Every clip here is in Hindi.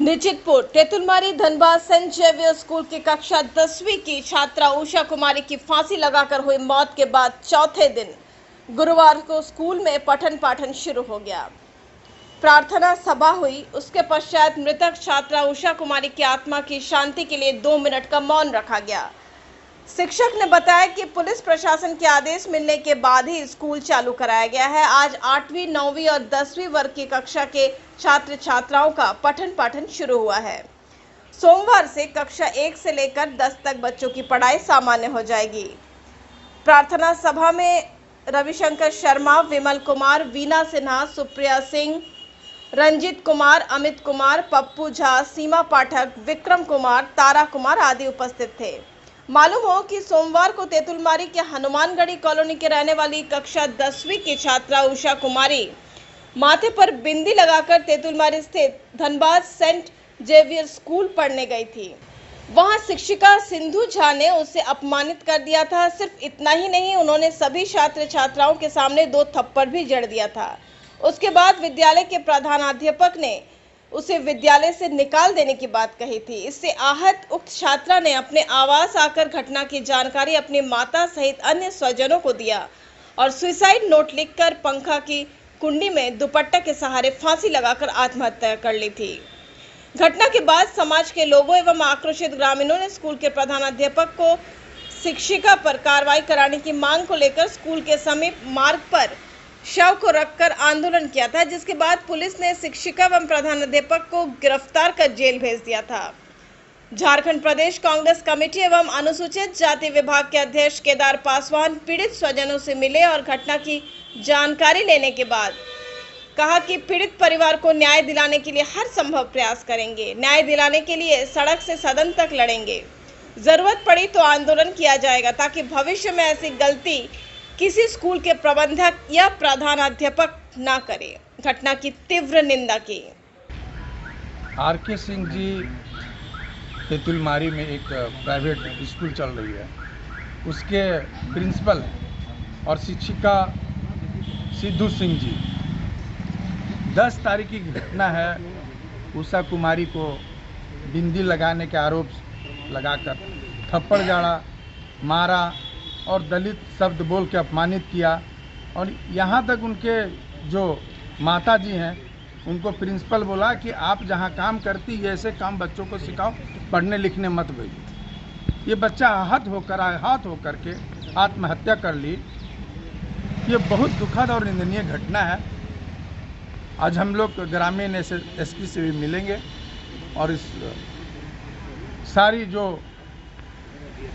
Nichitpur Tetulmari Dhanbad Saint Xavier School की कक्षा 10वीं की छात्रा उषा कुमारी की फांसी लगाकर हुई मौत के बाद चौथे दिन गुरुवार को स्कूल में पठन पाठन शुरू हो गया। प्रार्थना सभा हुई। उसके पश्चात मृतक छात्रा उषा कुमारी की आत्मा की शांति के लिए 2 मिनट का मौन रखा गया। शिक्षक ने बताया कि पुलिस प्रशासन के आदेश मिलने के बाद ही स्कूल चालू कराया गया है। आज 8वीं, 9वीं और 10वीं वर्ग की कक्षा के छात्र छात्राओं का पठन पाठन शुरू हुआ है। सोमवार से कक्षा 1 से लेकर 10 तक बच्चों की पढ़ाई सामान्य हो जाएगी। प्रार्थना सभा में रविशंकर शर्मा, विमल कुमार, वीना सिन्हा, सुप्रिया सिंह, रंजीत कुमार, अमित कुमार, पप्पू झा, सीमा पाठक, विक्रम कुमार, तारा कुमार आदि उपस्थित थे। मालूम हो कि सोमवार को तेतुलमारी के हनुमानगढ़ी कॉलोनी के रहने वाली कक्षा 10वीं की छात्रा उषा कुमारी माथे पर बिंदी लगाकर तेतुलमारी स्थित धनबाद सेंट जेवियर स्कूल पढ़ने गई थी। वहां शिक्षिका सिंधु झा ने उसे अपमानित कर दिया था। सिर्फ इतना ही नहीं, उन्होंने सभी छात्र छात्राओं के सामने 2 थप्पड़ भी जड़ दिया था। उसके बाद विद्यालय के प्रधानाध्यापक ने उसे विद्यालय से निकाल देने की बात कही थी। इससे आहत उक्त छात्रा ने अपने आवास आकर घटना की जानकारी अपनी माता सहित अन्य स्वजनों को दिया और सुसाइड नोट लिखकर पंखा की कुंडी में दुपट्टा के सहारे फांसी लगाकर आत्महत्या कर ली थी। घटना के बाद समाज के लोगों एवं आक्रोशित ग्रामीणों ने स्कूल के प्रधानाध्यापक को शिक्षिका पर कार्रवाई कराने की मांग को लेकर स्कूल के समीप मार्ग पर शव को रखकर आंदोलन किया था, जिसके बाद पुलिस ने शिक्षिका एवं प्रधानाध्यापक को गिरफ्तार कर जेल भेज दिया था। झारखंड प्रदेश कांग्रेस कमेटी एवं अनुसूचित जाति विभाग के अध्यक्ष केदार पासवान पीड़ित स्वजनों से मिले और घटना की जानकारी लेने के बाद कहा कि पीड़ित परिवार को न्याय दिलाने के लिए हर संभव प्रयास करेंगे। न्याय दिलाने के लिए सड़क से सदन तक लड़ेंगे। जरूरत पड़ी तो आंदोलन किया जाएगा ताकि भविष्य में ऐसी गलती किसी स्कूल के प्रबंधक या प्रधानाध्यापक ना करे। घटना की तीव्र निंदा की। आर.के. सिंह जी तेतुलमारी में एक प्राइवेट स्कूल चल रही है, उसके प्रिंसिपल और शिक्षिका सिद्धू सिंह जी, 10 तारीख की घटना है। उषा कुमारी को बिंदी लगाने के आरोप लगाकर थप्पड़ जाड़ा, मारा और दलित शब्द बोल के अपमानित किया। और यहाँ तक उनके जो माता जी हैं उनको प्रिंसिपल बोला कि आप जहाँ काम करती है ऐसे काम बच्चों को सिखाओ, पढ़ने लिखने मत भेजो। ये बच्चा आहत होकर के आत्महत्या कर ली। ये बहुत दुखद और निंदनीय घटना है। आज हम लोग ग्रामीण एसपी से भी मिलेंगे और इस सारी जो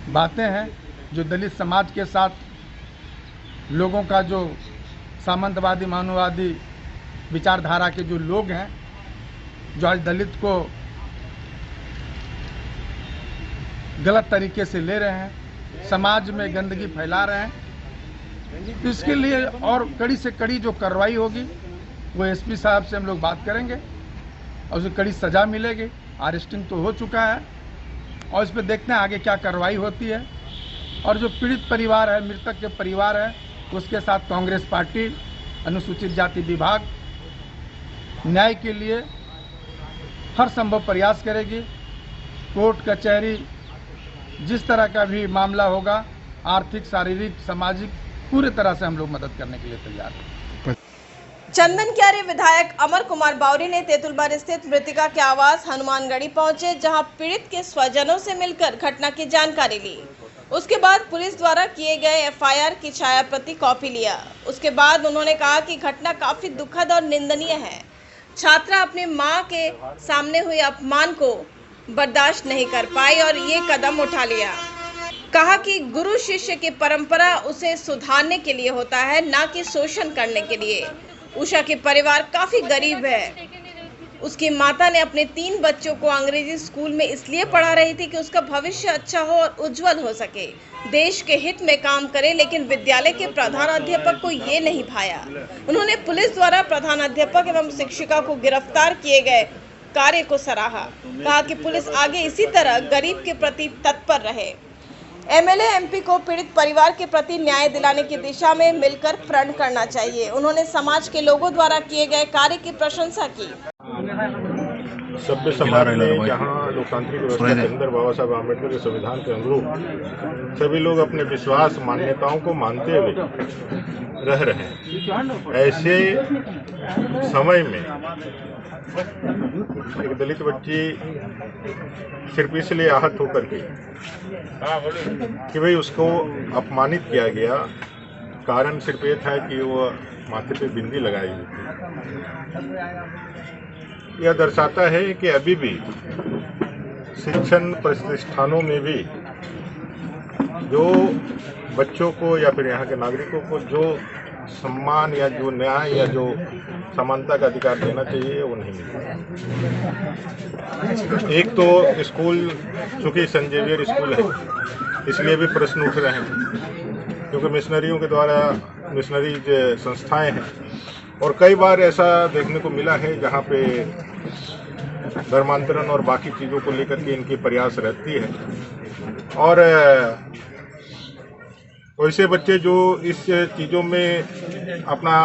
बातें हैं, जो दलित समाज के साथ लोगों का, जो सामंतवादी मानववादी विचारधारा के जो लोग हैं, जो आज दलित को गलत तरीके से ले रहे हैं, समाज में गंदगी फैला रहे हैं, तो इसके लिए और कड़ी से कड़ी जो कार्रवाई होगी वो एसपी साहब से हम लोग बात करेंगे और उसे कड़ी सज़ा मिलेगी। अरेस्टिंग तो हो चुका है और इस पर देखते हैं आगे क्या कार्रवाई होती है। और जो पीड़ित परिवार है, मृतक के परिवार है, उसके साथ कांग्रेस पार्टी, अनुसूचित जाति विभाग न्याय के लिए हर संभव प्रयास करेगी। कोर्ट कचहरी जिस तरह का भी मामला होगा, आर्थिक, शारीरिक, सामाजिक, पूरे तरह से हम लोग मदद करने के लिए तैयार हैं। चंदन क्यारी विधायक अमर कुमार बावरी ने तेतुलमारी स्थित मृतिका के आवास हनुमानगढ़ी पहुंचे, जहां पीड़ित के स्वजनों से मिलकर घटना की जानकारी ली। उसके बाद पुलिस द्वारा किए गए एफआईआर की छाया प्रति कॉपी लिया। उसके बाद उन्होंने कहा कि घटना काफी दुखद और निंदनीय है। छात्रा अपनी मां के सामने हुए अपमान को बर्दाश्त नहीं कर पाई और ये कदम उठा लिया। कहा कि गुरु शिष्य की परंपरा उसे सुधारने के लिए होता है, ना कि शोषण करने के लिए। उषा के परिवार काफी गरीब है। उसकी माता ने अपने 3 बच्चों को अंग्रेजी स्कूल में इसलिए पढ़ा रही थी कि उसका भविष्य अच्छा हो और उज्जवल हो सके, देश के हित में काम करे, लेकिन विद्यालय के प्रधानाध्यापक को ये नहीं भाया। उन्होंने पुलिस द्वारा प्रधानाध्यापक एवं शिक्षिका को गिरफ्तार किए गए कार्य को सराहा। कहा कि पुलिस आगे इसी तरह गरीब के प्रति तत्पर रहे। एमएलए एमपी को पीड़ित परिवार के प्रति न्याय दिलाने की दिशा में मिलकर प्रण करना चाहिए। उन्होंने समाज के लोगों द्वारा किए गए कार्य की प्रशंसा की। सभ्य समाज में जहाँ लोकतांत्रिक व्यवस्था के अंदर बाबा साहब आम्बेडकर के संविधान के अनुरूप सभी लोग अपने विश्वास मान्यताओं को मानते हुए रह रहे हैं, ऐसे समय में एक दलित बच्ची सिर्फ इसलिए आहत होकर के कि भाई उसको अपमानित किया गया, कारण सिर्फ ये था कि वो माथे पे बिंदी लगाई हुई थी। यह दर्शाता है कि अभी भी शिक्षण प्रतिष्ठानों में भी जो बच्चों को या फिर यहाँ के नागरिकों को जो सम्मान या जो न्याय या जो समानता का अधिकार देना चाहिए वो नहीं मिलता। एक तो स्कूल चूँकि सेंट जेवियर स्कूल है, इसलिए भी प्रश्न उठ रहे हैं क्योंकि मिशनरियों के द्वारा मिशनरी संस्थाएं हैं और कई बार ऐसा देखने को मिला है जहाँ पे धर्मांतरण और बाकी चीज़ों को लेकर के इनकी प्रयास रहती है और वैसे बच्चे जो इस चीज़ों में अपना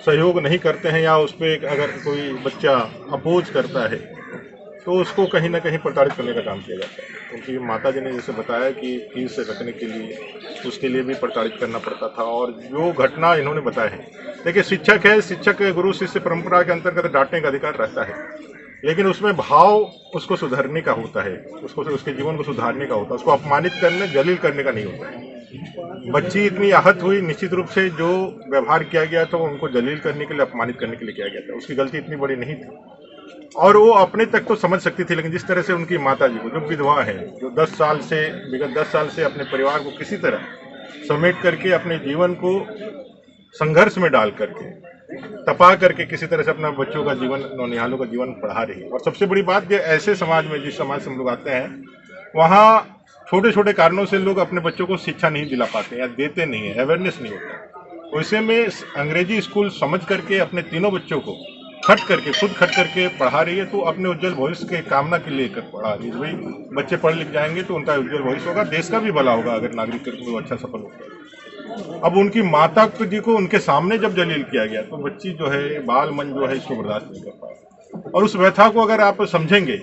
सहयोग नहीं करते हैं या उस पर अगर कोई बच्चा अपोज करता है तो उसको कहीं ना कहीं प्रताड़ित करने का काम किया जाता है। उनकी माता जी ने जैसे बताया कि फीस रखने के लिए उसके लिए भी प्रताड़ित करना पड़ता था और जो घटना इन्होंने बताया है, देखिए शिक्षक है, शिक्षक गुरु शिष्य परंपरा के अंतर्गत डांटने का अधिकार रहता है, लेकिन उसमें भाव उसको सुधारने का होता है, उसको उसके जीवन को सुधारने का होता है, उसको अपमानित करने जलील करने का नहीं होता है। बच्ची इतनी आहत हुई, निश्चित रूप से जो व्यवहार किया गया था उनको जलील करने के लिए, अपमानित करने के लिए किया गया था। उसकी गलती इतनी बड़ी नहीं थी और वो अपने तक तो समझ सकती थी, लेकिन जिस तरह से उनकी माता जी को, जो विधवा है, जो विगत 10 साल से अपने परिवार को किसी तरह समेट करके अपने जीवन को संघर्ष में डाल करके तपा करके किसी तरह से अपना बच्चों का जीवन, नौनिहालों का जीवन पढ़ा रही है। और सबसे बड़ी बात कि ऐसे समाज में, जिस समाज से हम लोग आते हैं, वहाँ छोटे छोटे कारणों से लोग अपने बच्चों को शिक्षा नहीं दिला पाते या देते नहीं है, अवेयरनेस नहीं होता। वैसे में अंग्रेजी स्कूल समझ करके अपने तीनों बच्चों को खुद खट करके पढ़ा रही है, तो अपने उज्जवल भविष्य के कामना के लिए कर पढ़ा रही है। भाई बच्चे पढ़ लिख जाएंगे तो उनका उज्जवल भविष्य होगा, देश का भी भला होगा अगर नागरिक में वो अच्छा सफल होगा। अब उनकी माता जी को उनके सामने जब जलील किया गया तो बच्ची जो है, बाल मन जो है, इसको बर्दाश्त नहीं कर पाया। और उस व्यथा को अगर आप समझेंगे,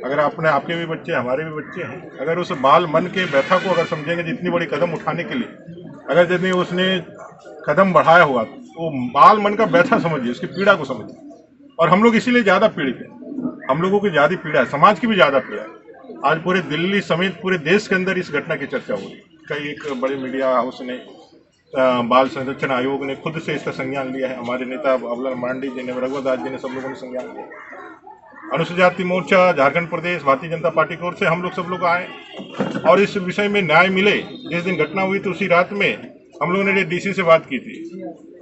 अगर आपके भी बच्चे, हमारे भी बच्चे हैं, अगर उस बाल मन के व्यथा को अगर समझेंगे, जितनी बड़ी कदम उठाने के लिए अगर जितनी उसने कदम बढ़ाया हुआ, तो बाल मन का व्यथा समझिए, उसकी पीड़ा को समझिए। और हम लोग इसीलिए ज़्यादा पीड़ित हैं, हम लोगों की ज़्यादा पीड़ा है, समाज की भी ज़्यादा पीड़ा है। आज पूरे दिल्ली समेत पूरे देश के अंदर इस घटना की चर्चा हो रही है। कई एक बड़े मीडिया हाउस ने, बाल संरक्षण आयोग ने खुद से इसका संज्ञान लिया है, हमारे नेता अबुल मांडी जी ने, रघुदास जी ने, सब लोगों ने संज्ञान लिया। अनुसूचित जाति मोर्चा झारखंड प्रदेश भारतीय जनता पार्टी की ओर से हम लोग सब लोग आए और इस विषय में न्याय मिले। जिस दिन घटना हुई तो उसी रात में हम लोगों ने डीसी से बात की थी,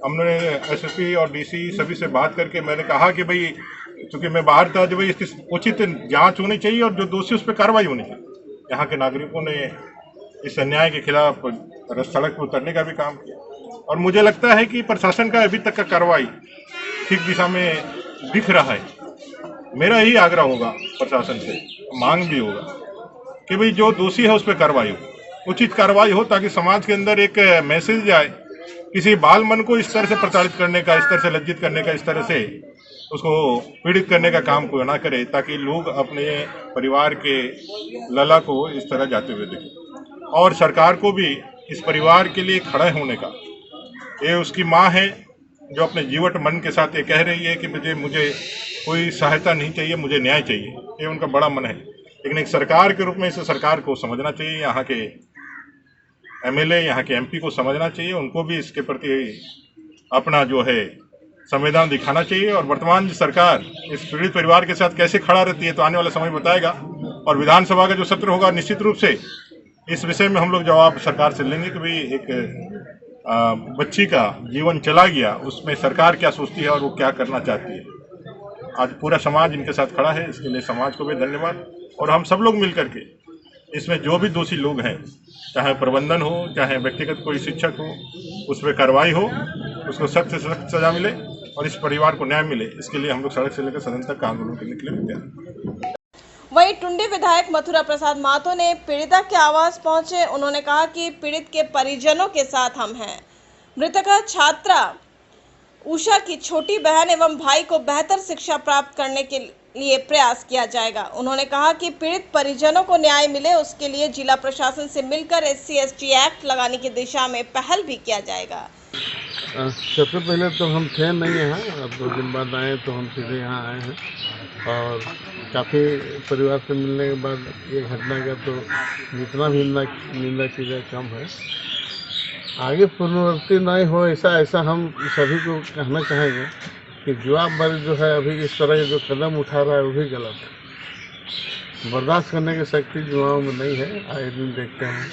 हमने एसएसपी और डीसी सभी से बात करके मैंने कहा कि भाई, चूंकि मैं बाहर था, जो भाई इसकी उचित जांच होनी चाहिए और जो दोषी उस पर कार्रवाई होनी चाहिए। यहाँ के नागरिकों ने इस अन्याय के खिलाफ सड़क पर उतरने का भी काम किया और मुझे लगता है कि प्रशासन का अभी तक का कार्रवाई ठीक दिशा में दिख रहा है। मेरा यही आग्रह होगा प्रशासन से, मांग भी होगा कि भाई जो दोषी है उस पर कार्रवाई हो, उचित कार्रवाई हो, ताकि समाज के अंदर एक मैसेज जाए। किसी बाल मन को इस तरह से प्रताड़ित करने का, इस तरह से लज्जित करने का, इस तरह से उसको पीड़ित करने का काम कोई ना करे, ताकि लोग अपने परिवार के लला को इस तरह जाते हुए देखें। और सरकार को भी इस परिवार के लिए खड़े होने का, ये उसकी माँ है जो अपने जीवट मन के साथ ये कह रही है कि मुझे कोई सहायता नहीं चाहिए, मुझे न्याय चाहिए, ये उनका बड़ा मन है। लेकिन एक सरकार के रूप में इस सरकार को समझना चाहिए, यहाँ के एमएलए, यहाँ के एमपी को समझना चाहिए, उनको भी इसके प्रति अपना जो है संवेदना दिखाना चाहिए। और वर्तमान सरकार इस पीड़ित परिवार के साथ कैसे खड़ा रहती है तो आने वाला समय बताएगा। और विधानसभा का जो सत्र होगा, निश्चित रूप से इस विषय में हम लोग जवाब सरकार से लेंगे कि भाई एक बच्ची का जीवन चला गया, उसमें सरकार क्या सोचती है और वो क्या करना चाहती है। आज पूरा समाज इनके साथ खड़ा है, इसके लिए समाज को भी धन्यवाद। और हम सब लोग मिलकर के इसमें जो भी दोषी लोग हैं, चाहे प्रबंधन हो, चाहे व्यक्तिगत कोई शिक्षक हो, उस पर कार्रवाई हो, उसको सख्त से सख्त सजा मिले और इस परिवार को न्याय मिले, इसके लिए हम लोग सड़क से लेकर सदन तक आंदोलन करने के लिए तैयार। वहीं टुंडी विधायक मथुरा प्रसाद महतो ने पीड़िता के आवास पहुंचे। उन्होंने कहा कि पीड़ित के परिजनों के साथ हम हैं। मृतका छात्रा उषा की छोटी बहन एवं भाई को बेहतर शिक्षा प्राप्त करने के लिए प्रयास किया जाएगा। उन्होंने कहा कि पीड़ित परिजनों को न्याय मिले उसके लिए जिला प्रशासन से मिलकर SC/ST एक्ट लगाने की दिशा में पहल भी किया जाएगा। सबसे पहले तो हम थे नहीं यहाँ, अब 2 दिन बाद आए तो हम सीधे यहाँ आए हैं और काफ़ी परिवार से मिलने के बाद ये घटना का तो जितना भी निंदा की जाए कम है। आगे पुनरावृत्ति नहीं हो ऐसा हम सभी को कहना चाहेंगे कि जवाबदारी जो है अभी इस तरह जो कदम उठा रहा है वो भी गलत है। बर्दाश्त करने की शक्ति युवाओं में नहीं है। आए दिन देखते हैं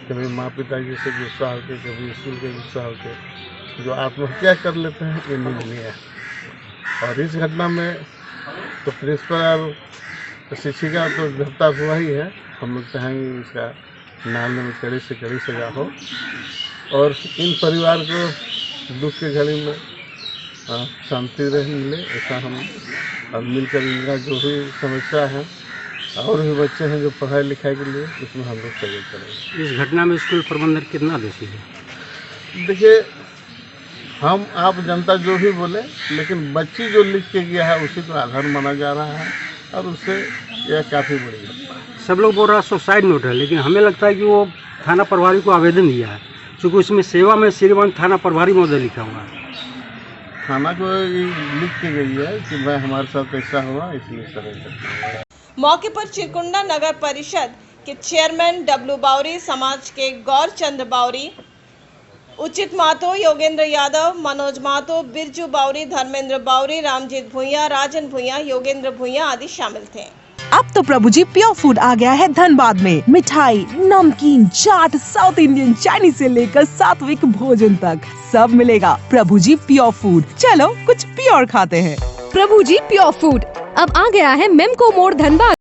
कभी माँ पिता जी से गुस्सा होकर, कभी स्कूल के गुस्सा होकर जो आत्महत्या कर लेते हैं, ये निंदनीय है। और इस घटना में तो प्रिंसिपल और शिक्षिका तो गिरफ्तार हुआ ही है। हम लोग चाहेंगे इसका मामले में कड़ी से कड़ी सजा हो और इन परिवार को दुख की घड़ी में शांति रह मिले, ऐसा हम मिलकर इनका जो भी समस्या है और भी बच्चे हैं जो पढ़ाई लिखाई के लिए, उसमें हम लोग सहयोग करेंगे। इस घटना में स्कूल प्रबंधन कितना दोषी है? देखिए, हम आप जनता जो भी बोले, लेकिन बच्ची जो लिख के गया है उसी को आधार माना जा रहा है और उससे यह काफ़ी बड़ी घटना है। सब लोग बोल रहा है सुसाइड नोट है, लेकिन हमें लगता है कि वो थाना प्रभारी को आवेदन दिया है, क्योंकि उसमें सेवा में श्रीमान थाना प्रभारी महोदय लिखा हुआ है। थाना को लिख के गई है कि भाई हमारे साथ ऐसा हुआ, इसलिए सर। मौके पर चिरकुंडा नगर परिषद के चेयरमैन डब्लू बावरी, समाज के गौरचंद बावरी, उचित महतो, योगेंद्र यादव, मनोज महतो, बिरजू बावरी, धर्मेंद्र बावरी, रामजीत भुइया, राजन भुइया, योगेंद्र भुइया आदि शामिल थे। अब तो प्रभु जी प्योर फूड आ गया है धनबाद में। मिठाई, नमकीन, चाट, साउथ इंडियन, चाइनीज से लेकर सात्विक भोजन तक सब मिलेगा। प्रभु जी प्योर फूड, चलो कुछ प्योर खाते हैं। प्रभु जी प्योर फूड अब आ गया है मेमको मोड़ धनबाद।